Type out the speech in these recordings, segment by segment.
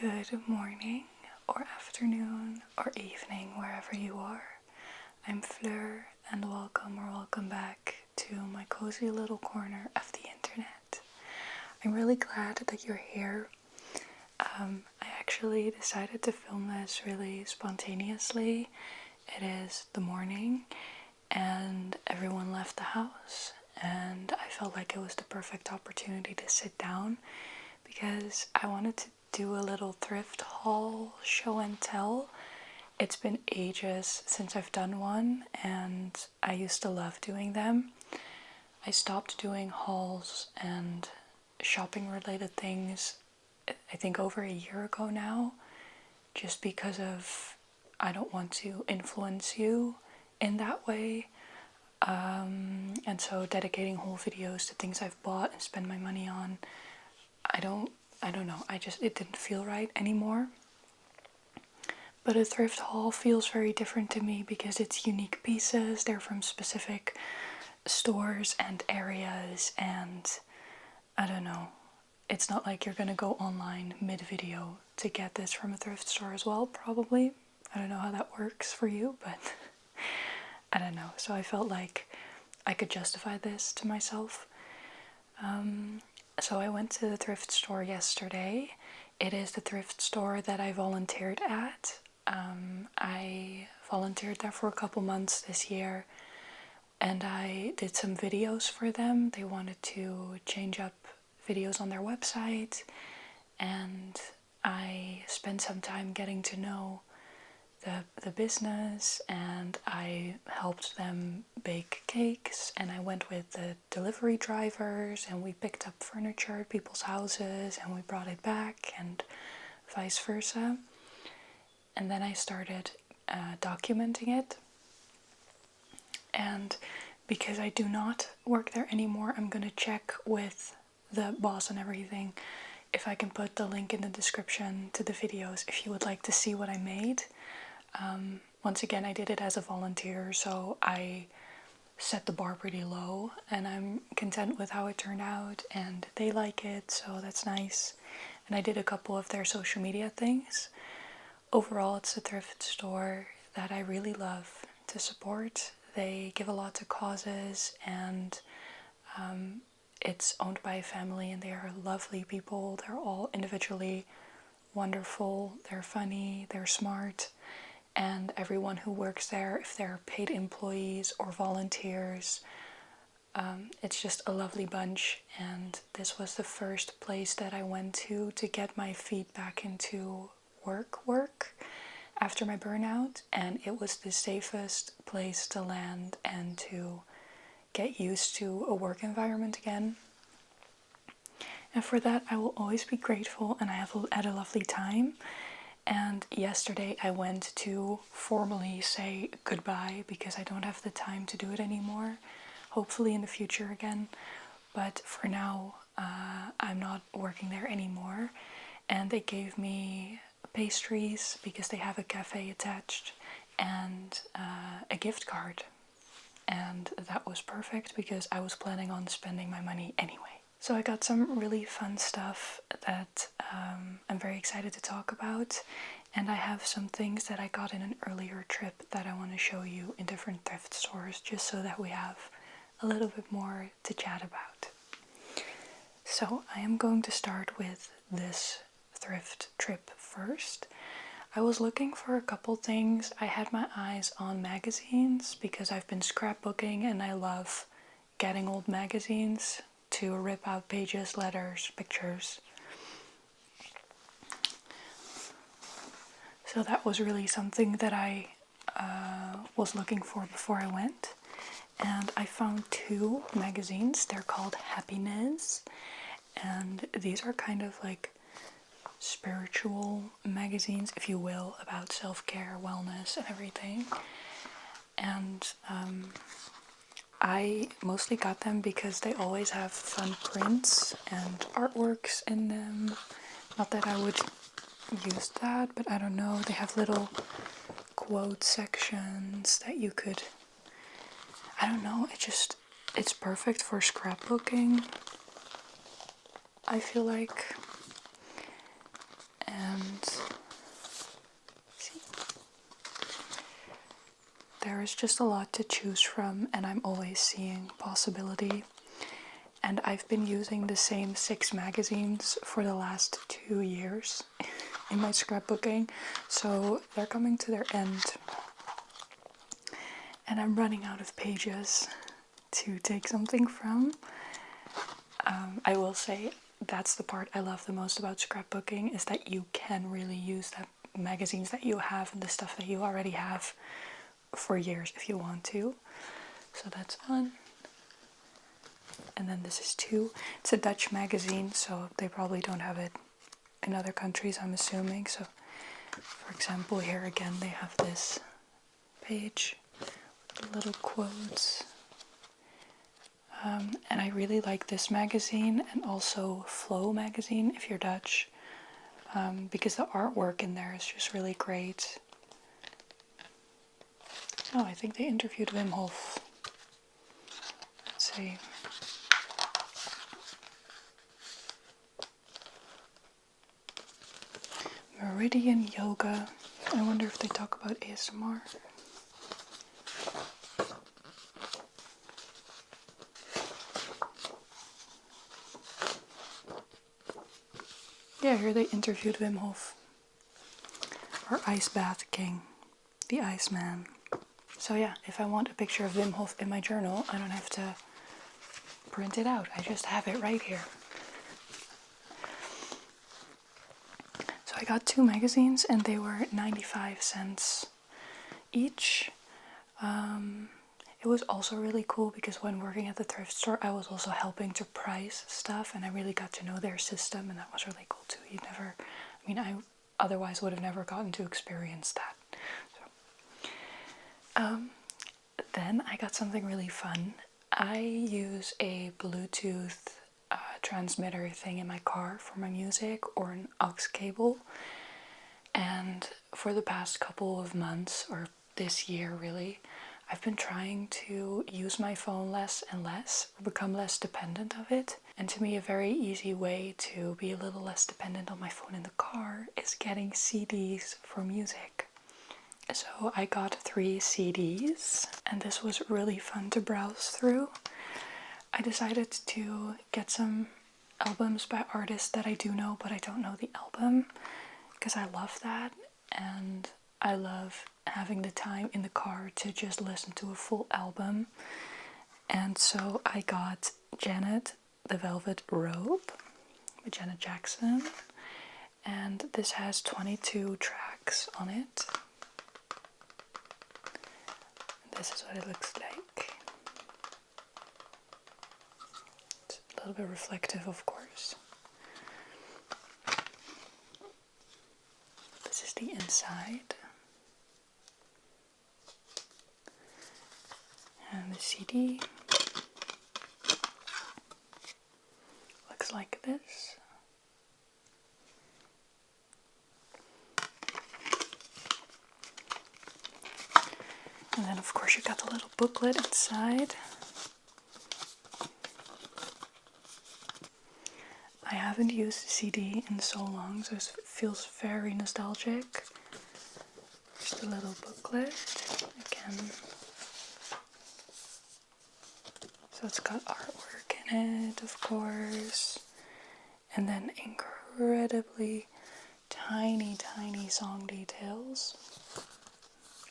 Good morning, or afternoon, or evening, wherever you are. I'm Fleur, and welcome back to my cozy little corner of the internet. I'm really glad that you're here. I actually decided to film this really spontaneously. It is the morning, and everyone left the house, and I felt like it was the perfect opportunity to sit down because I wanted to do a little thrift haul show and tell. It's been ages since I've done one, and I used to love doing them. I stopped doing hauls and shopping related things I think over a year ago now, just because of I don't want to influence you in that way. And so dedicating whole videos to things I've bought and spend my money on, I don't know, it didn't feel right anymore. But a thrift haul feels very different to me because it's unique pieces, they're from specific stores and areas, and I don't know, it's not like you're gonna go online mid-video to get this from a thrift store as well, probably. I don't know how that works for you, but I don't know. So I felt like I could justify this to myself. So I went to the thrift store yesterday. It is the thrift store that I volunteered at. I volunteered there for a couple months this year, and I did some videos for them. They wanted to change up videos on their website, and I spent some time getting to know the business, and I helped them bake cakes, and I went with the delivery drivers, and we picked up furniture at people's houses and we brought it back, and vice versa. And then I started documenting it, and because I do not work there anymore, I'm gonna check with the boss and everything if I can put the link in the description to the videos if you would like to see what I made. Once again, I did it as a volunteer, so I set the bar pretty low, and I'm content with how it turned out, and they like it, so that's nice. And I did a couple of their social media things. Overall, it's a thrift store that I really love to support. They give a lot to causes, and it's owned by a family, and they are lovely people. They're all individually wonderful, they're funny, they're smart, and everyone who works there, if they're paid employees or volunteers, it's just a lovely bunch. And this was the first place that I went to get my feet back into work after my burnout, and it was the safest place to land and to get used to a work environment again. And for that I will always be grateful, and I have had a lovely time. And yesterday I went to formally say goodbye because I don't have the time to do it anymore. Hopefully in the future again. But for now, I'm not working there anymore. And they gave me pastries because they have a cafe attached, and a gift card. And that was perfect because I was planning on spending my money anyway. So I got some really fun stuff that I'm very excited to talk about, and I have some things that I got in an earlier trip that I want to show you in different thrift stores, just so that we have a little bit more to chat about. So I am going to start with this thrift trip first. I was looking for a couple things. I had my eyes on magazines because I've been scrapbooking and I love getting old magazines to rip out pages, letters, pictures. So that was really something that I was looking for before I went. And I found two magazines. They're called Happiness, and these are kind of like spiritual magazines, if you will, about self-care, wellness, and everything. And I mostly got them because they always have fun prints and artworks in them. Not that I would use that, but I don't know, they have little quote sections that you could, I don't know, it's perfect for scrapbooking, I feel like. And there is just a lot to choose from, and I'm always seeing possibility. And I've been using the same 6 magazines for the last 2 years in my scrapbooking, so they're coming to their end. And I'm running out of pages to take something from. I will say that's the part I love the most about scrapbooking, is that you can really use the magazines that you have and the stuff that you already have for years if you want to. So that's fun. And then this is 2. It's a Dutch magazine, so they probably don't have it in other countries, I'm assuming. So, for example, here again they have this page with little quotes. And I really like this magazine, and also Flow magazine if you're Dutch, because the artwork in there is just really great. Oh, I think they interviewed Wim Hof. Let's see. Meridian Yoga. I wonder if they talk about ASMR. Yeah, here they interviewed Wim Hof. Our ice bath king. The Iceman. So yeah, if I want a picture of Wim Hof in my journal, I don't have to print it out. I just have it right here. So I got 2 magazines and they were 95 cents each. It was also really cool because when working at the thrift store, I was also helping to price stuff, and I really got to know their system, and that was really cool too. I otherwise would have never gotten to experience that. So, then I got something really fun. I use a Bluetooth transmitter thing in my car for my music, or an aux cable, and for the past couple of months, or this year really, I've been trying to use my phone less and less, or become less dependent of it. And to me, a very easy way to be a little less dependent on my phone in the car is getting CDs for music. So I got 3 CDs, and this was really fun to browse through. I decided to get some albums by artists that I do know, but I don't know the album, because I love that, and I love having the time in the car to just listen to a full album. And so I got Janet, the Velvet Rope by Janet Jackson, and this has 22 tracks on it. This is what it looks like. It's a little bit reflective, of course. This is the inside. And the CD looks like this. And then of course you got the little booklet inside. I haven't used the CD in so long, so it feels very nostalgic. Just a little booklet again. So it's got artwork in it, of course, and then incredibly tiny song details.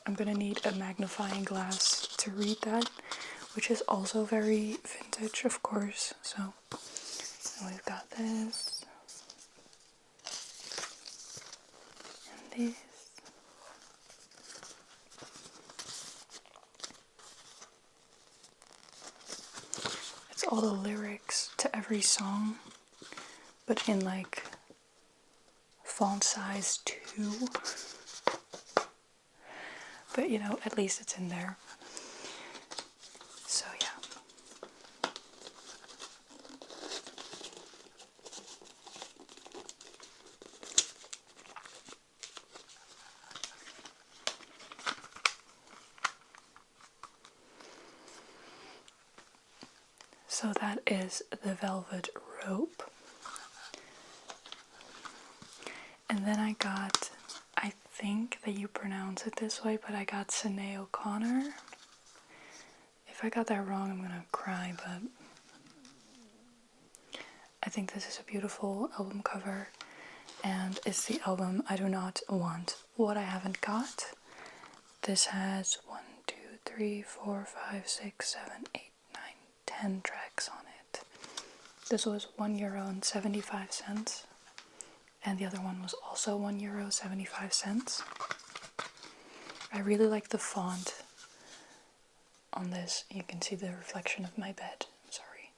I'm gonna need a magnifying glass to read that, which is also very vintage, of course. So, and we've got this, and this. It's all the lyrics to every song, but in like font size 2. But you know, at least it's in there. So yeah. So that is the Velvet Rope. And then I got, I think that you pronounce it this way, but I got Sinead O'Connor. If I got that wrong, I'm gonna cry, but I think this is a beautiful album cover, and it's the album I Do Not Want What I Haven't Got. This has 1, 2, 3, 4, 5, 6, 7, 8, 9, 10 tracks on it. This was €1.75, and the other one was also €1.75. I really like the font on this. You can see the reflection of my bed, sorry.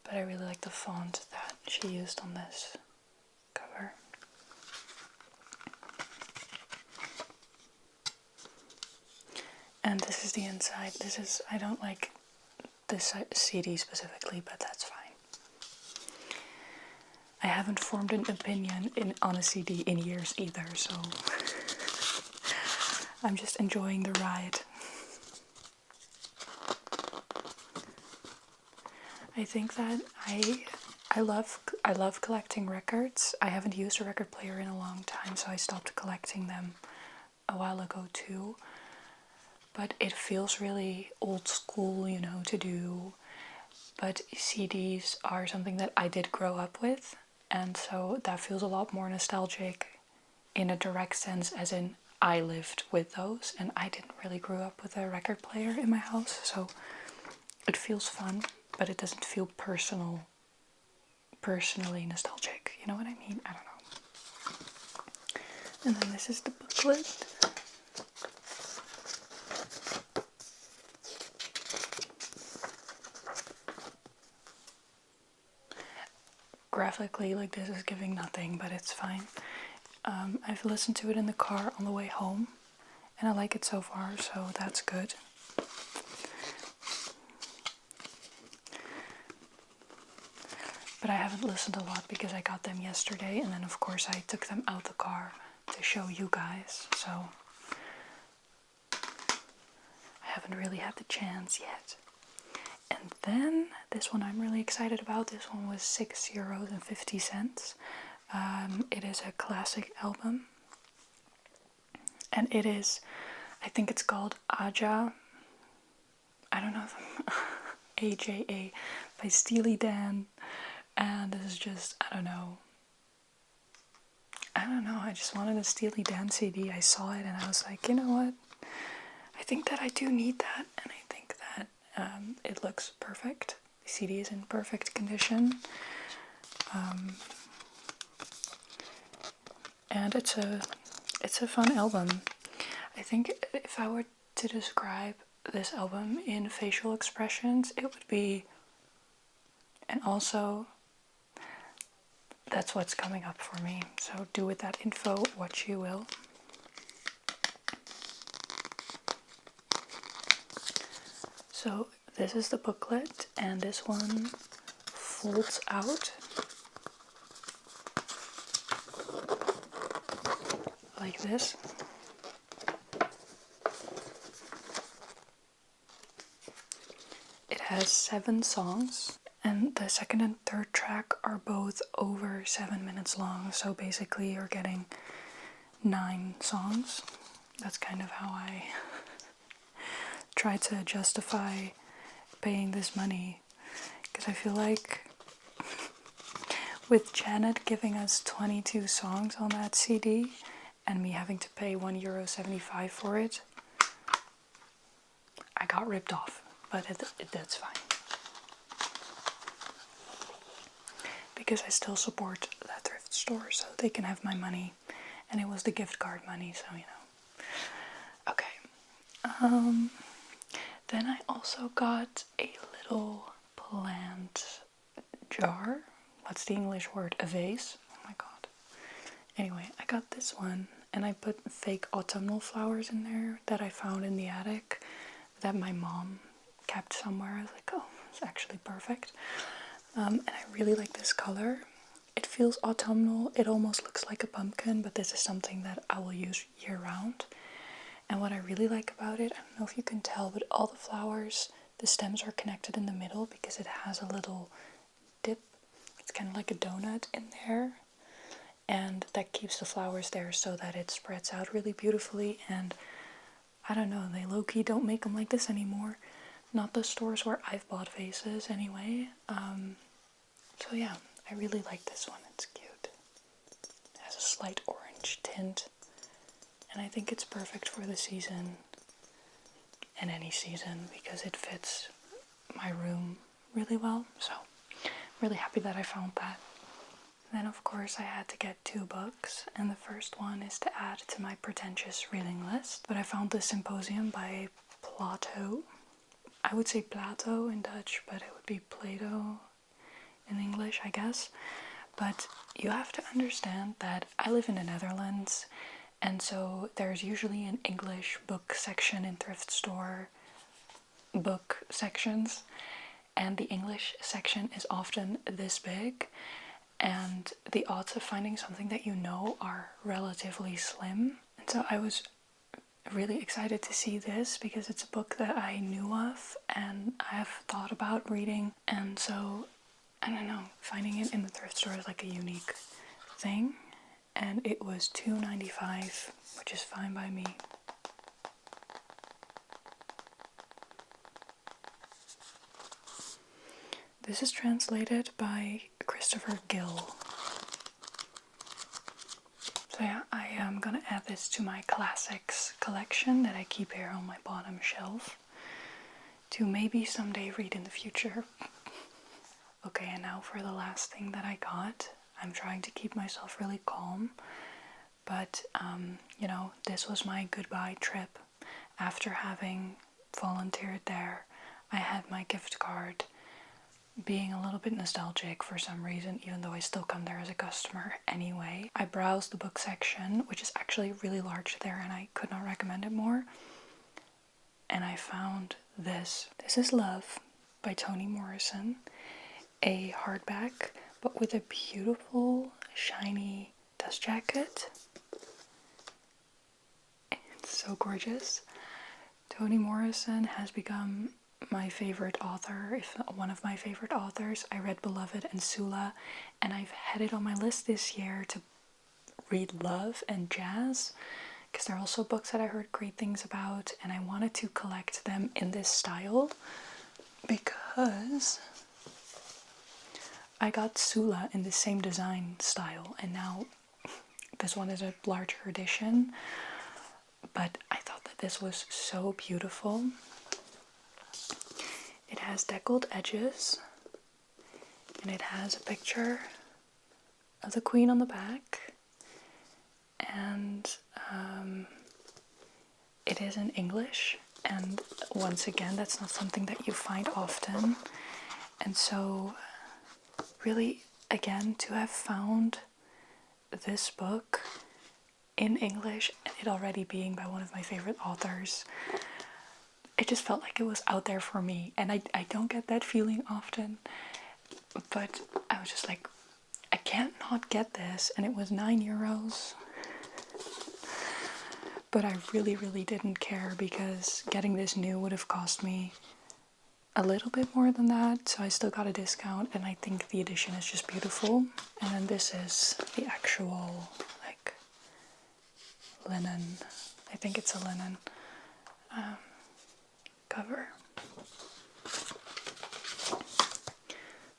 But I really like the font that she used on this cover. And this is the inside. I don't like this CD specifically, but that's fine. I haven't formed an opinion on a CD in years either, so I'm just enjoying the ride. I think that I love collecting records. I haven't used a record player in a long time, so I stopped collecting them a while ago too. But it feels really old school, you know, to do. But CDs are something that I did grow up with, and so that feels a lot more nostalgic in a direct sense, as in I lived with those, and I didn't really grow up with a record player in my house, so it feels fun, but it doesn't feel personally nostalgic. You know what I mean? I don't know. And then this is the booklet. Graphically, like, this is giving nothing, but it's fine. I've listened to it in the car on the way home, and I like it so far, so that's good. But I haven't listened a lot because I got them yesterday, and then of course I took them out the car to show you guys, so I haven't really had the chance yet. And then this one I'm really excited about. This one was €6.50. It is a classic album, and it is, I think it's called Aja. I don't know if I'm AJA by Steely Dan, and this is just, I don't know, I just wanted a Steely Dan CD. I saw it and I was like, you know what, I think that I do need that, and I think that it looks perfect. The CD is in perfect condition, and it's a fun album. I think if I were to describe this album in facial expressions, it would be, and also that's what's coming up for me, so do with that info what you will. So this is the booklet, and this one folds out like this. It has 7 songs, and the second and third track are both over 7 minutes long, so basically you're getting 9 songs. That's kind of how I try to justify paying this money, because I feel like with Janet giving us 22 songs on that CD and me having to pay €1.75 for it, I got ripped off, but that's fine. Because I still support that thrift store, so they can have my money, and it was the gift card money, so you know. Okay. Then I also got a little plant jar. What's the English word? A vase? Oh my god. Anyway, I got this one, and I put fake autumnal flowers in there that I found in the attic that my mom kept somewhere. I was like, oh, it's actually perfect. And I really like this color. It feels autumnal. It almost looks like a pumpkin, but this is something that I will use year round. And what I really like about it, I don't know if you can tell, but all the flowers, the stems are connected in the middle because it has a little dip. It's kind of like a donut in there. and that keeps the flowers there so that it spreads out really beautifully. And I don't know, they low-key don't make them like this anymore. Not the stores where I've bought vases anyway. So yeah, I really like this one. It's cute. It has a slight orange tint, and I think it's perfect for the season and any season because it fits my room really well. So I'm really happy that I found that. Then of course I had to get 2 books, and the first one is to add to my pretentious reading list. But I found the Symposium by Plato. I would say Plato in Dutch, but it would be Plato in English, I guess. But you have to understand that I live in the Netherlands, and so there's usually an English book section in thrift store book sections, and the English section is often this big, and the odds of finding something that you know are relatively slim. And so I was really excited to see this because it's a book that I knew of and I have thought about reading, and so I don't know, finding it in the thrift store is like a unique thing. And it was $2.95, which is fine by me. This is translated by Christopher Gill. So yeah, I am gonna add this to my classics collection that I keep here on my bottom shelf to maybe someday read in the future. Okay, and now for the last thing that I got. I'm trying to keep myself really calm, but you know, this was my goodbye trip. After having volunteered there, I had my gift card. Being a little bit nostalgic for some reason, even though I still come there as a customer anyway. I browsed the book section, which is actually really large there, and I could not recommend it more. And I found this. This is Love by Toni Morrison. A hardback, but with a beautiful, shiny dust jacket. It's so gorgeous. Toni Morrison has become my favorite author, if not one of my favorite authors. I read Beloved and Sula, and I've had it on my list this year to read Love and Jazz, because they're also books that I heard great things about, and I wanted to collect them in this style because I got Sula in the same design style, and now this one is a larger edition, but I thought that this was so beautiful. It has deckled edges, and it has a picture of the Queen on the back, and it is in English, and once again, that's not something that you find often. And so really, again, to have found this book in English, and it already being by one of my favorite authors, it just felt like it was out there for me, and I don't get that feeling often, but I was just like, I can't not get this, and it was €9. But I really didn't care because getting this new would have cost me a little bit more than that, so I still got a discount, and I think the edition is just beautiful. And then this is the actual, like, linen, I think it's a linen cover.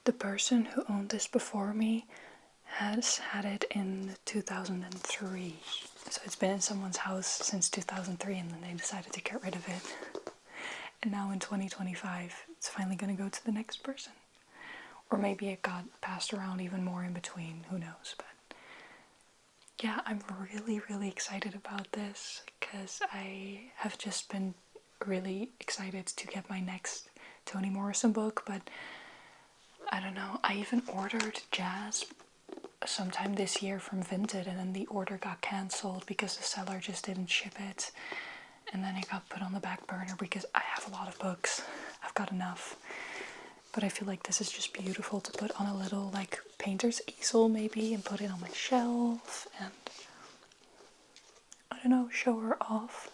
The person who owned this before me has had it in 2003. So it's been in someone's house since 2003, and then they decided to get rid of it. And now in 2025, it's finally going to go to the next person. Or maybe it got passed around even more in between, who knows. But yeah, I'm really excited about this because I have just been really excited to get my next Toni Morrison book, but I don't know, I even ordered Jazz sometime this year from Vinted, and then the order got cancelled because the seller just didn't ship it, and then it got put on the back burner because I have a lot of books. I've got enough. But I feel like this is just beautiful to put on a little, like, painter's easel maybe, and put it on my shelf, and I don't know, show her off.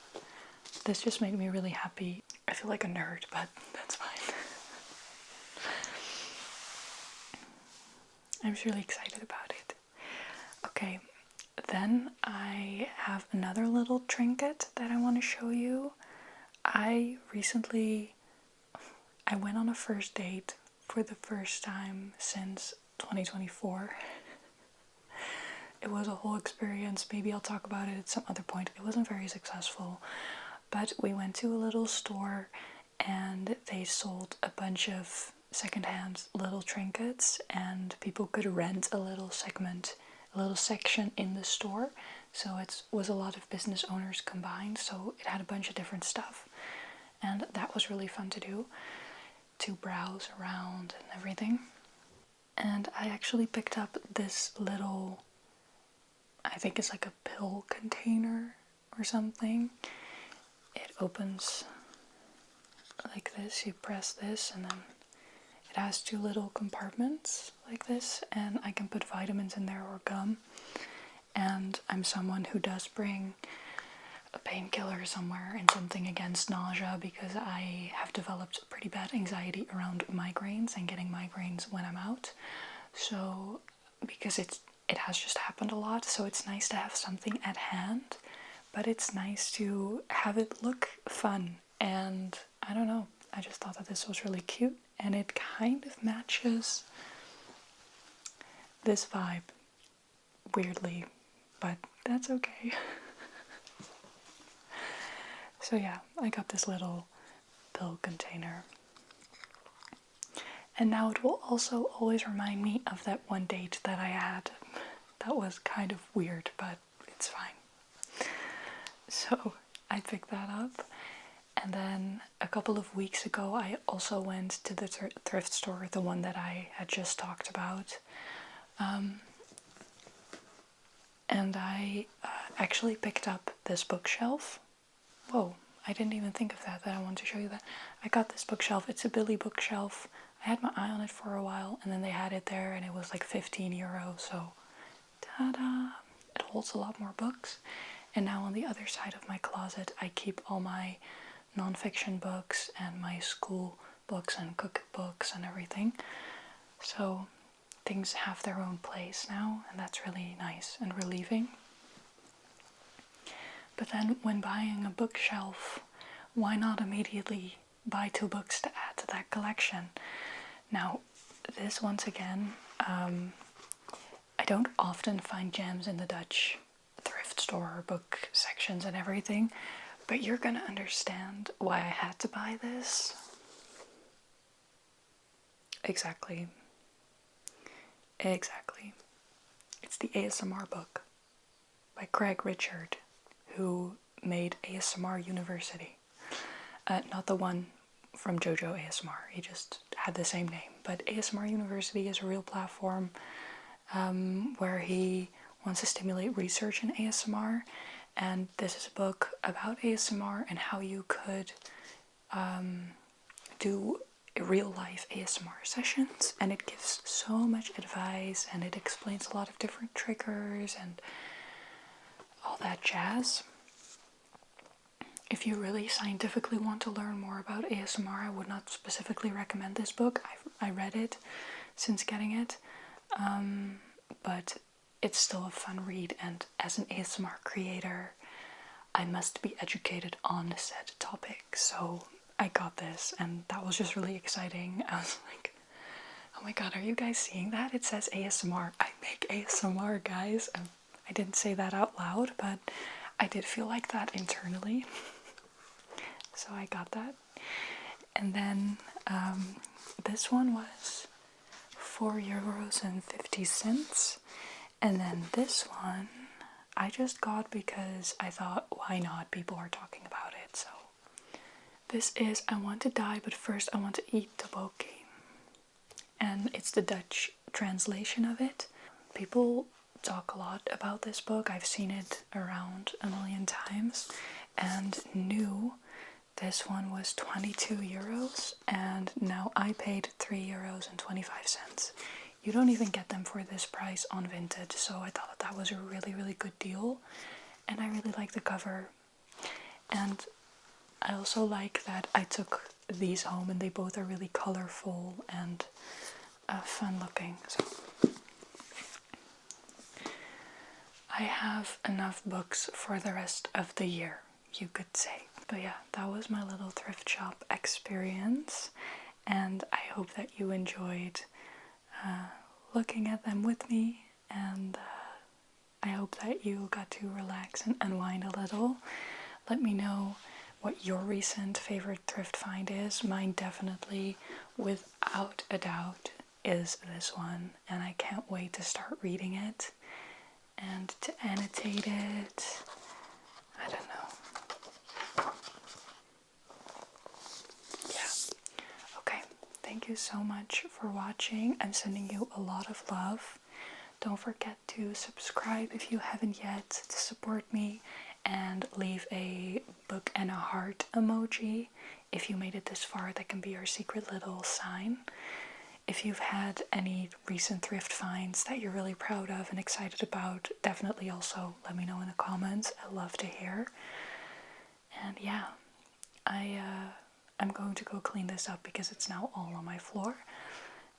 This just made me really happy. I feel like a nerd, but that's fine. I'm just really excited about it. Okay, Then I have another little trinket that I want to show you. I went on a first date for the first time since 2024. It was a whole experience. Maybe I'll talk about it at some other point. It wasn't very successful, but we went to a little store and they sold a bunch of secondhand little trinkets, and people could rent a little section in the store. So it was a lot of business owners combined, so it had a bunch of different stuff. And that was really fun to do, to browse around and everything. And I actually picked up this little, I think it's like a pill container or something. It opens like this. You press this and then it has two little compartments like this, and I can put vitamins in there or gum. And I'm someone who does bring a painkiller somewhere and something against nausea, because I have developed pretty bad anxiety around migraines and getting migraines when I'm out. So because it has just happened a lot, so it's nice to have something at hand, but it's nice to have it look fun. And I don't know, I just thought that this was really cute, and it kind of matches this vibe weirdly, but that's okay. So yeah, I got this little pill container. And now it will also always remind me of that one date that I had. That was kind of weird, but it's fine. So I picked that up. And then a couple of weeks ago, I also went to the thrift store, the one that I had just talked about. And I actually picked up this bookshelf. Whoa, I didn't even think of that I wanted to show you that. I got this bookshelf. It's a Billy bookshelf. I had my eye on it for a while, and then they had it there, and it was like 15 euros. So, ta-da! It holds a lot more books. And now on the other side of my closet, I keep all my non-fiction books and my school books and cookbooks and everything. So things have their own place now, and that's really nice and relieving. But then when buying a bookshelf, why not immediately buy 2 books to add to that collection? Now, this once again, I don't often find gems in the Dutch thrift store book sections and everything, but you're gonna understand why I had to buy this. Exactly. It's the ASMR book by Craig Richard, who made ASMR University. Not the one from JoJo ASMR, he just had the same name. But ASMR University is a real platform where he wants to stimulate research in ASMR. And this is a book about ASMR and how you could do real life ASMR sessions, and it gives so much advice, and it explains a lot of different triggers and all that jazz. If you really scientifically want to learn more about ASMR, I would not specifically recommend this book. I read it since getting it, but it's still a fun read, and as an ASMR creator, I must be educated on said topic, so I got this, and that was just really exciting. I was like, oh my god, are you guys seeing that? It says ASMR. I make ASMR, guys. I didn't say that out loud, but I did feel like that internally. So I got that. And then this one was €4.50. And then this one I just got because I thought, why not? People are talking about it, so. This is I Want to Die, but first I want to eat tteokbokki. And it's the Dutch translation of it. People talk a lot about this book. I've seen it around a million times. And new, this one was 22 euros, and now I paid €3.25. You don't even get them for this price on Vinted, so I thought that was a really, really good deal. And I really like the cover. And I also like that I took these home, and they both are really colorful and fun looking. So I have enough books for the rest of the year, you could say. But yeah, that was my little thrift shop experience, and I hope that you enjoyed looking at them with me, and I hope that you got to relax and unwind a little. Let me know what your recent favorite thrift find is. Mine definitely, without a doubt, is this one, and I can't wait to start reading it and to annotate it. I don't know. Yeah. Okay. Thank you so much for watching. I'm sending you a lot of love. Don't forget to subscribe if you haven't yet to support me, and leave a book and a heart emoji. If you made it this far, that can be your secret little sign. If you've had any recent thrift finds that you're really proud of and excited about, definitely also let me know in the comments. I love to hear. And yeah, I'm going to go clean this up because it's now all on my floor.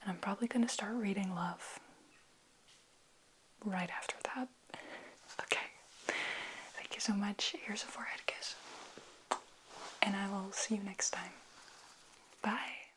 And I'm probably going to start reading Love right after that. Okay. Thank you so much. Here's a forehead kiss. And I will see you next time. Bye.